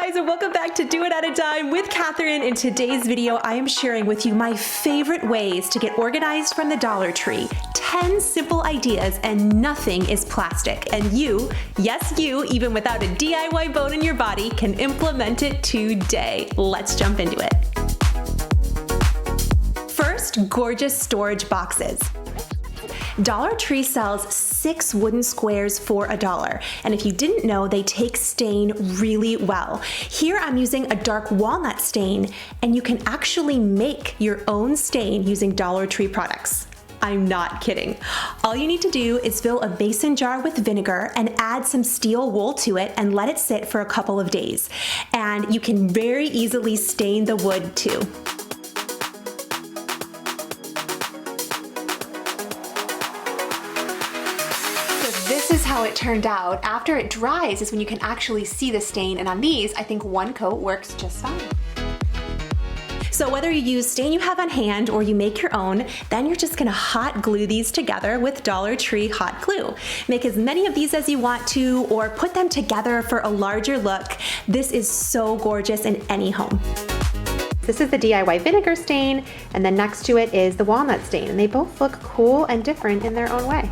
guys, and welcome back to Do It at a Dime with Kathryn. In today's video, I am sharing with you my favorite ways to get organized from the Dollar Tree. 10 simple ideas and nothing is plastic. And you, yes you, even without a DIY bone in your body, can implement it today. Let's jump into it. First, gorgeous storage boxes. Dollar Tree sells 6 wooden squares for $1, and if you didn't know, they take stain really well. Here I'm using a dark walnut stain, and you can actually make your own stain using Dollar Tree products. I'm not kidding. All you need to do is fill a mason jar with vinegar and add some steel wool to it and let it sit for a couple of days. And you can very easily stain the wood too. This is how it turned out. After it dries is when you can actually see the stain, and on these, I think one coat works just fine. So whether you use stain you have on hand or you make your own, then you're just gonna hot glue these together with Dollar Tree hot glue. Make as many of these as you want to, or put them together for a larger look. This is so gorgeous in any home. This is the DIY vinegar stain, and then next to it is the walnut stain, and they both look cool and different in their own way.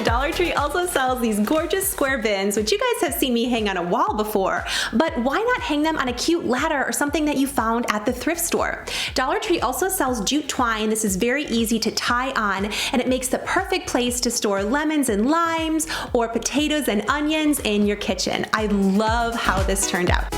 Dollar Tree also sells these gorgeous square bins, which you guys have seen me hang on a wall before, but why not hang them on a cute ladder or something that you found at the thrift store? Dollar Tree also sells jute twine. This is very easy to tie on, and it makes the perfect place to store lemons and limes or potatoes and onions in your kitchen. I love how this turned out.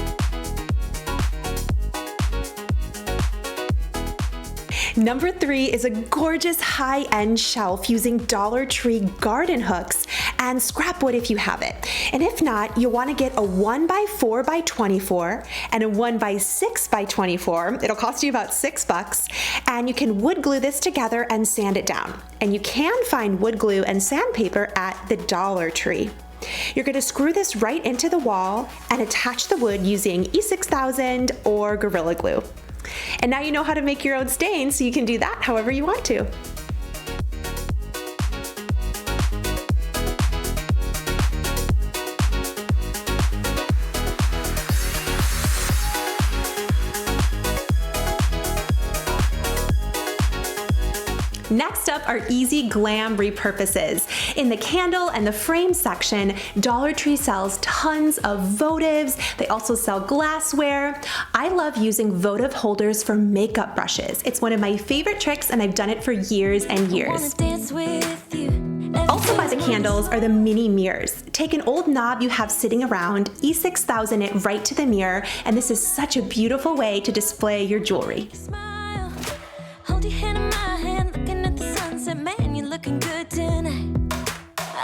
Number 3 is a gorgeous high-end shelf using Dollar Tree garden hooks and scrap wood if you have it. And if not, you'll want to get a 1x4 by 24 and a 1x6 by 24. It'll cost you about $6, and you can wood glue this together and sand it down. And you can find wood glue and sandpaper at the Dollar Tree. You're going to screw this right into the wall and attach the wood using E6000 or Gorilla Glue. And now you know how to make your own stain, so you can do that however you want to. Next up are easy glam repurposes. In the candle and the frame section, Dollar Tree sells tons of votives. They also sell glassware. I love using votive holders for makeup brushes. It's one of my favorite tricks, and I've done it for years and years. Also by the candles are the mini mirrors. Take an old knob you have sitting around, E6000 it right to the mirror, and this is such a beautiful way to display your jewelry. Hold your hand in my hand, looking at the sunset, man, you're looking good tonight.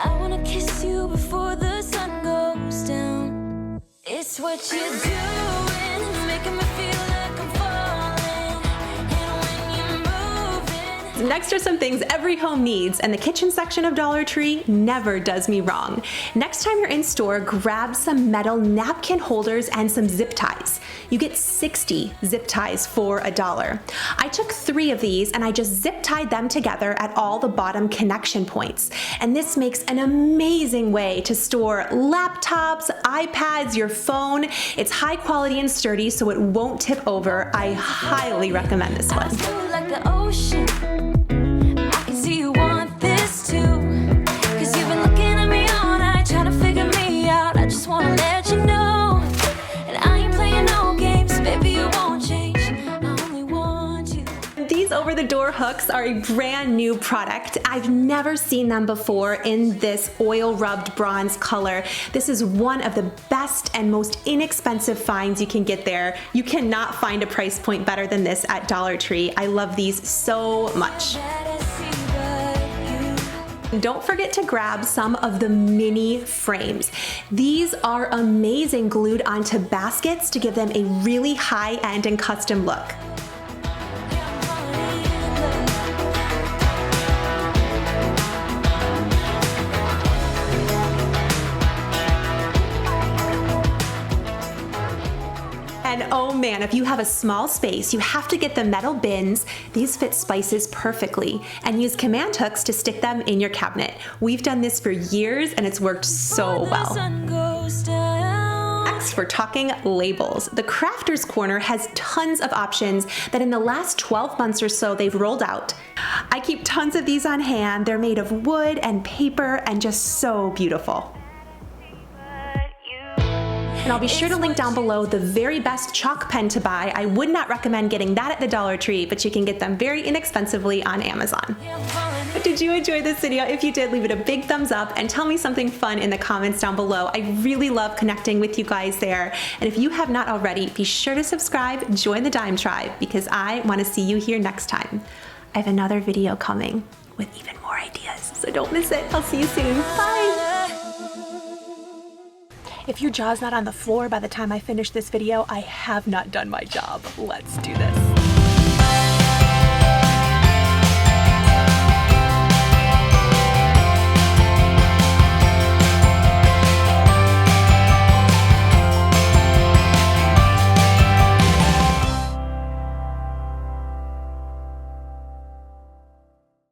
I wanna kiss you before the sun goes down. It's what you're doing, making me feel like I'm falling. And when you're moving. Next are some things every home needs, and the kitchen section of Dollar Tree never does me wrong. Next time you're in store, grab some metal napkin holders and some zip ties. You get 60 zip ties for $1. I took 3 of these and I just zip tied them together at all the bottom connection points. And this makes an amazing way to store laptops, iPads, your phone. It's high quality and sturdy, so it won't tip over. I highly recommend this one. Like the ocean. I can see you want this too. 'Cause you've been looking at me all night, trying to figure me out. I just wanna let you know. These over-the-door hooks are a brand new product. I've never seen them before in this oil-rubbed bronze color. This is one of the best and most inexpensive finds you can get there. You cannot find a price point better than this at Dollar Tree. I love these so much. Don't forget to grab some of the mini frames. These are amazing glued onto baskets to give them a really high-end and custom look. And oh man, if you have a small space, you have to get the metal bins. These fit spices perfectly, and use command hooks to stick them in your cabinet. We've done this for years and it's worked so well. next, we're talking labels. The Crafter's Corner has tons of options that in the last 12 months or so they've rolled out. I keep tons of these on hand. They're made of wood and paper and just so beautiful. And I'll be sure to link down below the very best chalk pen to buy. I would not recommend getting that at the Dollar Tree, but you can get them very inexpensively on Amazon. Did you enjoy this video? If you did, leave it a big thumbs up and tell me something fun in the comments down below. I really love connecting with you guys there. And if you have not already, be sure to subscribe, join the Dime Tribe, because I want to see you here next time. I have another video coming with even more ideas, so don't miss it. I'll see you soon. Bye! If your jaw's not on the floor by the time I finish this video, I have not done my job. Let's do this.